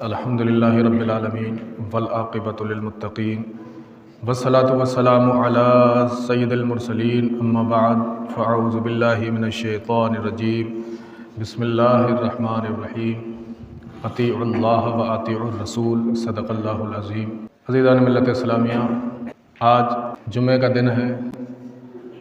अल्हम्दुलिल्लाहि रब्बिल आलमीन वल आक़िबतु लिल मुत्तक़ीन वस्सलातु वस्सलामु अला सय्यिदिल मुरसलीन अम्मा बअद फ़अऊज़ु बिल्लाहि मिनश शैतानिर रजीम बिस्मिल्लाहिर रहमानिर रहीम अतीउल्लाह व अतीउर रसूल सदक़ल्लाहुल अज़ीम। अज़ीज़ान मिल्लत इस्लामिया, आज जुमे का दिन है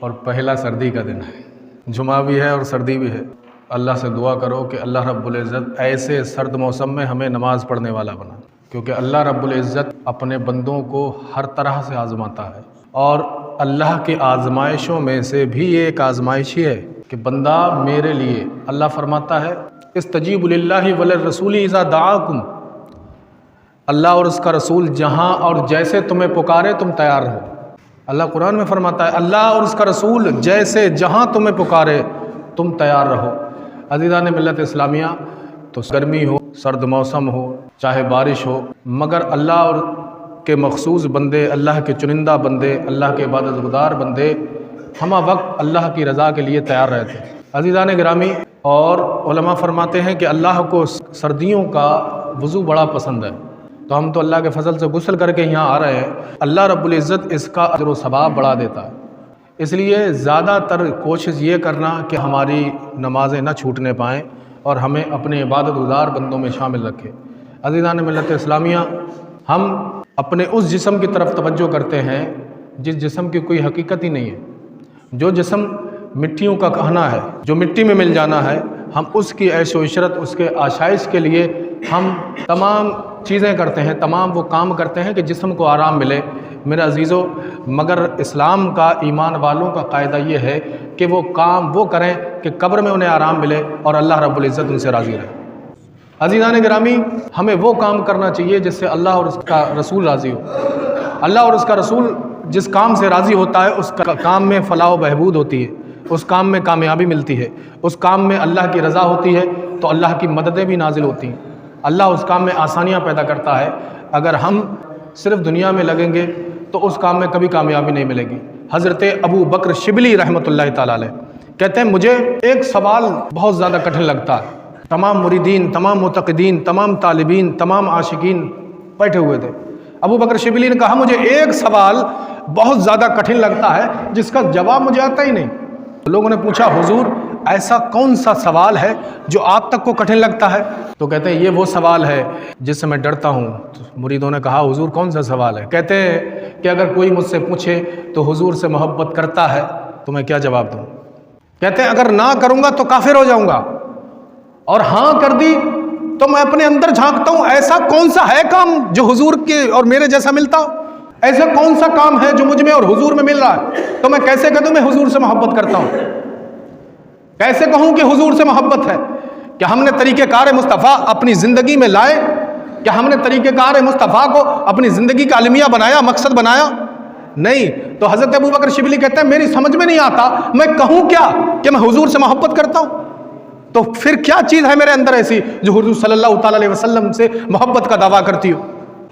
और पहला सर्दी का दिन है। जुमा भी है और सर्दी भी है। अल्लाह से दुआ करो कि अल्लाह रब्बुल इज़्ज़त ऐसे सर्द मौसम में हमें नमाज़ पढ़ने वाला बना, क्योंकि अल्लाह रब्बुल इज़्ज़त अपने बंदों को हर तरह से आज़माता है। और अल्लाह की आज़माइशों में से भी ये एक आज़माइश ही है कि बंदा मेरे लिए, अल्लाह फरमाता है इस्तजीबु लिल्लाहि वल रसूली इज़ा दआकुम, अल्लाह और उसका रसूल जहाँ और जैसे तुम्हें पुकारे तुम तैयार रहो। अल्लाह कुरान में फरमाता है अल्लाह और उसका रसूल जैसे जहाँ तुम्हें पुकारे तुम तैयार रहो। अज़ीज़ान मिल्लत इस्लामिया, तो गर्मी हो, सर्द मौसम हो, चाहे बारिश हो, मगर अल्लाह और के मखसूस बंदे, अल्लाह के चुनिंदा बंदे, अल्लाह के इबादतगुज़ार बंदे हम वक्त अल्लाह की रज़ा के लिए तैयार रहते हैं। अज़ीज़ान गिरामी, और उलमा फरमाते हैं कि अल्लाह को सर्दियों का वज़ू बड़ा पसंद है, तो हम तो अल्लाह के फजल से गुस्ल करके यहाँ आ रहे हैं। अल्लाह रब्बुल इज़्ज़त इसका अजर व सवाब बढ़ा देता है। इसलिए ज़्यादातर कोशिश ये करना कि हमारी नमाज़ें न छूटने पाएँ और हमें अपने इबादतगुज़ार बंदों में शामिल रखे। अज़ीज़ान मिल्लत इस्लामिया, हम अपने उस जिस्म की तरफ तवज्जो करते हैं जिस जिस्म की कोई हकीकत ही नहीं है, जो जिस्म मिट्टियों का कहना है, जो मिट्टी में मिल जाना है, हम उसकी ऐशो इशरत, उसके आशाइश के लिए हम तमाम चीज़ें करते हैं, तमाम वो काम करते हैं कि जिस्म को आराम मिले। मेरे अजीज़ों, मगर इस्लाम का, ईमान वालों का कायदा ये है कि वो काम वो करें कि कब्र में उन्हें आराम मिले और अल्लाह रब्बुल इज़्ज़त उनसे राज़ी रहे। अज़ीज़ान गिरामी, हमें वो काम करना चाहिए जिससे अल्लाह और उसका रसूल राज़ी हो। अल्लाह और उसका रसूल जिस काम से राज़ी होता है उस काम में फ़लाह व बहबूद होती है, उस काम में कामयाबी मिलती है, उस काम में अल्लाह की रज़ा होती है, तो अल्लाह की मददें भी नाजिल होती हैं। अल्लाह उस काम में आसानियाँ पैदा करता है। अगर हम सिर्फ़ दुनिया में लगेंगे तो उस काम में कभी कामयाबी नहीं मिलेगी। हज़रत अबू बकर शिबली रहमतुल्लाहि ताला अलैह कहते हैं, मुझे एक सवाल बहुत ज़्यादा कठिन लगता है। तमाम मुरीदीन, तमाम मुतक़िदीन, तमाम तालिबीन, तमाम आशिकीन बैठे हुए थे। अबू बकर शिबली ने कहा, मुझे एक सवाल बहुत ज़्यादा कठिन लगता है जिसका जवाब मुझे आता ही नहीं। लोगों ने पूछा, हुजूर ऐसा कौन सा सवाल है जो आप तक को कठिन लगता है? तो कहते हैं, ये वो सवाल है जिससे मैं डरता हूँ। तो मुरीदों ने कहा, हुजूर कौन सा सवाल है? कहते हैं कि अगर कोई मुझसे पूछे तो हुजूर से मोहब्बत करता है तो मैं क्या जवाब दूँ? कहते हैं, अगर ना करूँगा तो काफिर हो जाऊँगा, और हाँ कर दी तो मैं अपने अंदर झांकता हूँ, ऐसा कौन सा है काम जो हुजूर के और मेरे जैसा मिलता हो? ऐसा कौन सा काम है जो मुझ में और हुजूर में मिल रहा है? तो मैं कैसे कह दूं मैं हुजूर से मोहब्बत करता हूं? कैसे कहूं कि हुजूर से मोहब्बत है? क्या हमने तरीक़े-कार मुस्तफ़ा अपनी ज़िंदगी में लाए? क्या हमने तरीक़े-कार मुस्तफ़ा को अपनी ज़िंदगी का अलमिया बनाया, मकसद बनाया? नहीं। तो हज़रत अबू बकर शिबली कहते हैं, मेरी समझ में नहीं आता मैं कहूँ क्या कि मैं हुजूर से मोहब्बत करता हूँ। तो फिर क्या चीज़ है मेरे अंदर ऐसी जो हुजूर सल्लल्लाहु अलैहि वसल्लम से मोहब्बत का दावा करती हो?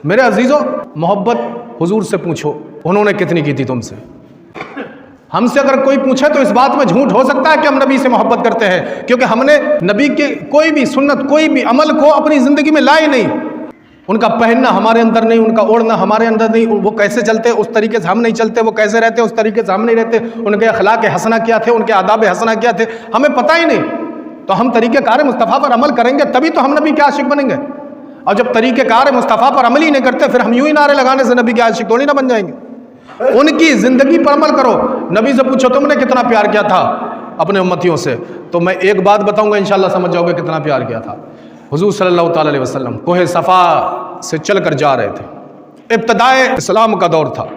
मेरे अजीज़ों, मोहब्बत हुजूर से पूछो, उन्होंने कितनी की थी तुमसे। हमसे अगर कोई पूछे तो इस बात में झूठ हो सकता है कि हम नबी से मोहब्बत करते हैं, क्योंकि हमने नबी के कोई भी सुन्नत, कोई भी अमल को अपनी ज़िंदगी में लाए नहीं। उनका पहनना हमारे अंदर नहीं, उनका ओढ़ना हमारे अंदर नहीं, वो कैसे चलते उस तरीके से हम नहीं चलते, वो कैसे रहते उस तरीके से हम नहीं रहते, उनके अखलाक हसना क्या थे, उनके आदाब हसना क्या थे, हमें पता ही नहीं। तो हम तरीक़े-कार मुस्तफ़ा पर अमल करेंगे तभी तो हम नबी के आशिक बनेंगे। और जब तरीक़े-कार मुस्तफ़ा पर अमल ही नहीं करते, फिर हम यूं ही नारे लगाने से नबी के आशिक थोड़ी ना बन जाएंगे। उनकी ज़िंदगी पर अमल करो। नबी से पूछो, तुमने कितना प्यार किया था अपने उम्मतियों से? तो मैं एक बात बताऊंगा, इंशाअल्लाह समझ जाओगे कितना प्यार किया था। हुजूर सल्लल्लाहु अलैहि वसल्लम कोहे सफ़ा से चल कर जा रहे थे। इब्तिदाए इस्लाम का दौर था।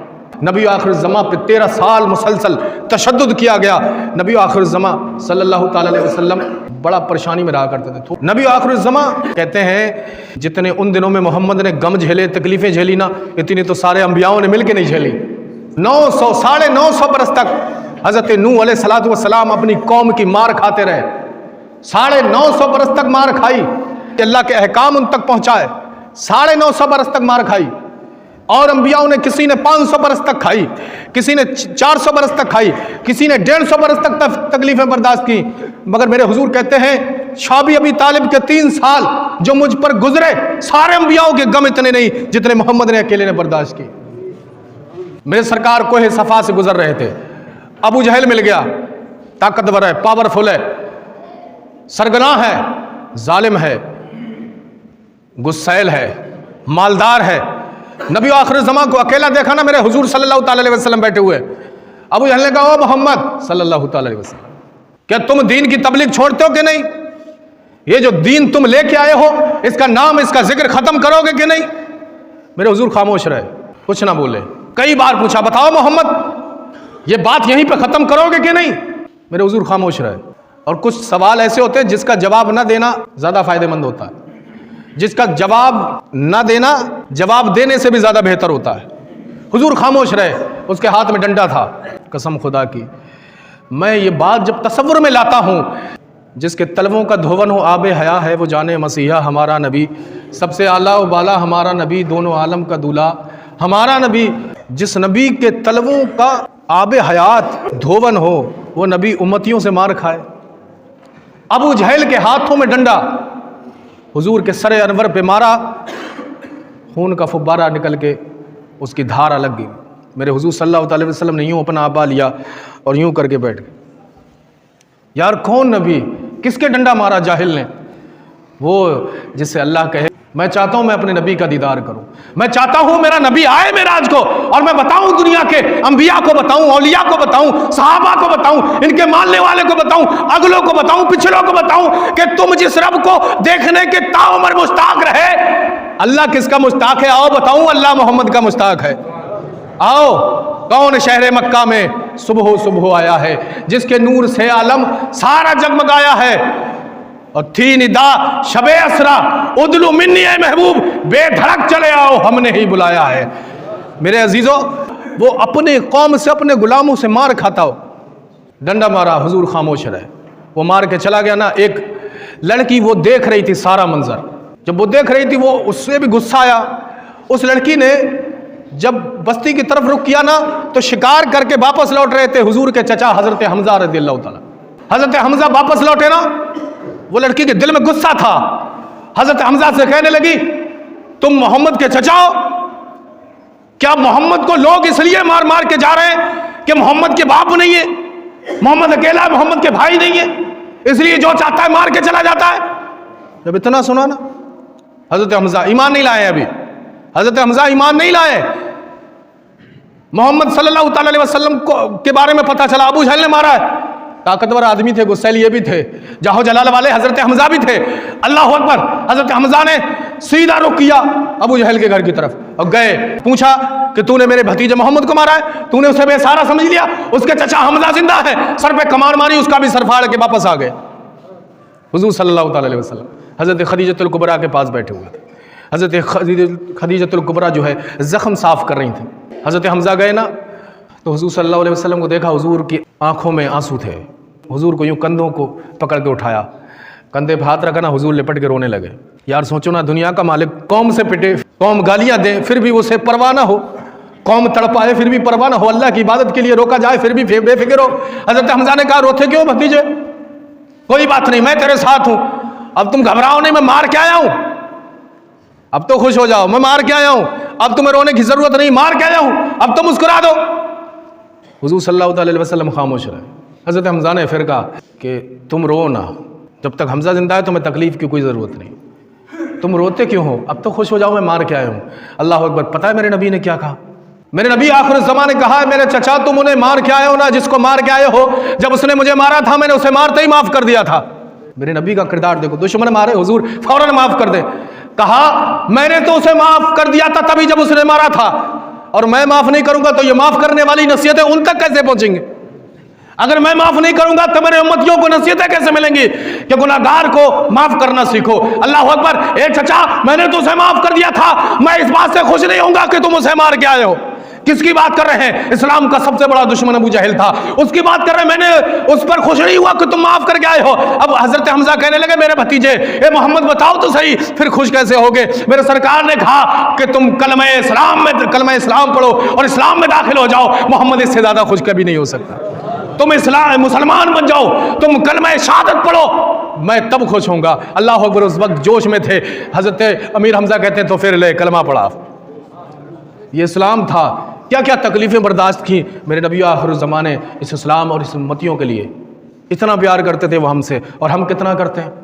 नबी आखिर ज़मा पे 13 साल मुसलसल तशद्दुद किया गया। नबी आखिर ज़मा सल्लल्लाहु अलैहि वसल्लम बड़ा परेशानी में रहा करते थे। नबी आखिर ज़मा कहते हैं, जितने उन दिनों में मोहम्मद ने गम झेले, तकलीफ़ें झेली ना, इतनी तो सारे अंबियाओं ने मिल के नहीं झेली। 900 साढ़े 900 बरस तक हज़रत नूह अलैहिस्सलातु वस्सलाम अपनी कौम की मार खाते रहे। 950 बरस तक मार खाई कि अल्लाह के अहकाम उन तक पहुँचाए। 950 बरस तक मार खाई। और अंबियाओं ने, किसी ने 500 बरस तक खाई, किसी ने 400 बरस तक खाई, किसी ने 150 बरस तक तकलीफ़ें बर्दाश्त की। मगर मेरे हुजूर कहते हैं शाबी अबी तालिब के 3 साल जो मुझ पर गुजरे, सारे अंबियाओं के गम इतने नहीं जितने मोहम्मद ने अकेले ने बर्दाश्त की। मेरे सरकार कोहे सफा से गुजर रहे थे, अबू जहल मिल गया, ताकतवर है, पावरफुल है, सरगना है, जालिम है, गुस्सैल है, मालदार है। नबी आखिर ज़मां को अकेला देखा ना मेरे हुजूर सल्लल्लाहु अलैहि वसल्लम बैठे हुए। अबू जहल ने कहा, ओ मोहम्मद सल्लल्लाहु अलैहि वसल्लम, क्या तुम दीन की तबलीग छोड़ते हो कि नहीं? ये जो दीन तुम लेके आए हो, इसका नाम, इसका जिक्र खत्म करोगे कि नहीं? मेरे हुजूर खामोश रहे, कुछ ना बोले। कई बार पूछा, बताओ मोहम्मद, ये बात यहीं पे खत्म करोगे कि नहीं? मेरे हुजूर खामोश रहे। और कुछ सवाल ऐसे होते हैं जिसका जवाब ना देना ज्यादा फायदेमंद होता है, जिसका जवाब ना देना जवाब देने से भी ज्यादा बेहतर होता है। हुजूर खामोश रहे, उसके हाथ में डंडा था। कसम खुदा की, मैं ये बात जब तसव्वुर में लाता हूँ, जिसके तलवों का धोवन हो आबे हया है वो जाने मसीहा हमारा नबी, सबसे आला व बाला हमारा नबी, दोनों आलम का दूल्हा हमारा नबी। जिस नबी के तलवों का आबे हयात धोवन हो वो नबी उम्मतियों से मार खाए। अबू जहल के हाथों में डंडा, हुजूर के सरे अनवर पे मारा, खून का फुब्बारा निकल के उसकी धार अलग गई। मेरे हुजूर सल्लल्लाहु अलैहि वसल्लम ने यूँ अपना आबा लिया और यूँ करके बैठ गए। यार कौन नबी, किसके डंडा मारा जाहिल ने? वो जिससे अल्लाह कहे, मैं चाहता हूं मैं अपने नबी का दीदार करूं, मैं चाहता हूं मेरा नबी आए मेराज को और मैं बताऊं, दुनिया के अंबिया को बताऊं, औलिया को बताऊं, सहाबा को बताऊं, इनके मानने वाले को बताऊं, अगलों को बताऊं, पिछलों को बताऊं कि तुम जिस रब को देखने के ताउमर मुश्ताक रहे, अल्लाह किसका मुश्ताक है? आओ बताऊं, अल्लाह मोहम्मद का मुश्ताक है। आओ, कौन शहर मक्का में सुबह सुबह आया है, जिसके नूर से आलम सारा जगमगाया है। और थी निदा शबे असरा, उदलु मिन्नी ए महबूब, बेधड़क चले आओ, हमने ही बुलाया है। मेरे अजीजों, वो अपने कौम से, अपने गुलामों से मार खाता हो, डंडा मारा, हुजूर खामोश रहे। वो मार के चला गया ना। एक लड़की वो देख रही थी सारा मंजर, जब वो देख रही थी वो उससे भी गुस्सा आया। उस लड़की ने जब बस्ती की तरफ रुख किया ना, तो शिकार करके वापस लौट रहे थे हुजूर के चचा हजरत हमजा रज़ियल्लाहु ताला। हजरत हमजा वापस लौटे ना, वो लड़की के दिल में गुस्सा था। हजरत हमजा से कहने लगी, तुम मोहम्मद के चचा हो? क्या मोहम्मद को लोग इसलिए मार मार के जा रहे हैं कि मोहम्मद के बाप नहीं है, मोहम्मद अकेला है, मोहम्मद के भाई नहीं है, इसलिए जो चाहता है मार के चला जाता है? जब इतना सुना ना, हजरत हमजा ईमान नहीं लाए अभी, हजरत हमजा ईमान नहीं लाए। मोहम्मद सल्लल्लाहु अलैहि वसल्लम के बारे में पता चला, अबू जहल ने मारा है। ताकतवर आदमी थे, गुस्सैल ये भी थे, जाहो जलाल वाले हजरत हमजा भी थे। अल्लाह अकबर। हजरत हमजा ने सीधा रुख किया अबू जहल के घर की तरफ और गए। पूछा कि तूने मेरे भतीजे मोहम्मद को मारा है? तूने उसे बेसहारा समझ लिया? उसके चचा हमजा जिंदा है। सर पे कमान मारी, उसका भी सर फाड़ के वापस आ गए। हुजूर सल्लल्लाहु अलैहि वसल्लम हजरत खदीजतुल कुबरा के पास बैठे हुए थे। हजरत खदीजतुल कुबरा जो है जख्म साफ कर रही थी। हजरत हमजा गए ना, तो हुजूर सल्लल्लाहु अलैहि वसल्लम को देखा, हुजूर की आंखों में आंसू थे। हुजूर को यूं कंधों को पकड़ के उठाया, कंधे पे हाथ रखा ना, हुजूर लिपट के रोने लगे। यार सोचो ना, दुनिया का मालिक कौम से पिटे, कौम गालियां दे, फिर भी उसे परवाह ना हो, कौम तड़पाए फिर भी परवाह ना हो, अल्लाह की इबादत के लिए रोका जाए फिर भी बेफिक्र हो। हजरत हमजा ने कहा, रोते क्यों भतीजे? कोई बात नहीं, मैं तेरे साथ हूं। अब तुम घबराओ नहीं, मैं मार के आया हूं। अब तो खुश हो जाओ, मैं मार के आया हूं, अब तुम्हें रोने की जरूरत नहीं, मार के आया हूं, अब तो मुस्कुरा दो। हुजूर सल्लल्लाहु अलैहि वसल्लम खामोश रहे। हजरत हमजा ने फिर कहा कि तुम रो ना, जब तक हमजा जिंदा है तुम्हें तकलीफ की कोई ज़रूरत नहीं, तुम रोते क्यों हो? अब तो खुश हो जाओ, मैं मार के आया हूँ। अल्लाह अकबर। पता है मेरे नबी ने क्या कहा? मेरे नबी आखिर ज़माने ने कहा, मेरे चचा तुम उन्हें मार के आए हो ना, जिसको मार के आए हो, जब उसने मुझे मारा था मैंने उसे मारते ही माफ़ कर दिया था। मेरे नबी का किरदार देखो, दुश्मन मारे हुजूर फौरन माफ़ कर दे। कहा मैंने तो उसे माफ़ कर दिया था तभी जब उसने मारा था, और मैं माफ़ नहीं करूँगा तो ये माफ़ करने वाली नसीहतें उन तक कैसे पहुँचेंगे? अगर मैं माफ नहीं करूंगा तो मेरे उम्मतियों को नसीहतें कैसे मिलेंगी कि गुनाहगार को माफ करना सीखो? अल्लाह अकबर। ए चचा, मैंने तो उसे माफ कर दिया था, मैं इस बात से खुश नहीं होऊंगा कि तुम उसे मार के आए हो। किसकी बात कर रहे हैं? इस्लाम का सबसे बड़ा दुश्मन अबू जहल था, उसकी बात कर रहे हैं। मैंने उस पर खुश नहीं हुआ कि तुम माफ करके आए हो। अब हजरत हमजा कहने लगे, मेरे भतीजे ए मोहम्मद बताओ तो सही, फिर खुश कैसे होगे? मेरे सरकार ने कहा कि तुम कलमा इस्लाम पढ़ो और इस्लाम में दाखिल हो जाओ। मोहम्मद इससे ज्यादा खुश कभी नहीं हो सकता। तुम इस्लाम मुसलमान बन जाओ, तुम कलमा शहादत पढ़ो, मैं तब खुश होऊंगा। अल्लाह अकबर। उस वक्त जोश में थे। हज़रत अमीर हमज़ा कहते हैं तो फिर ले कलमा पढ़ा। ये इस्लाम था। क्या क्या तकलीफ़ें बर्दाश्त की मेरे नबी आखिर ज़माने इस इस्लाम और इस उम्मतियों के लिए। इतना प्यार करते थे वो हमसे, और हम कितना करते हैं।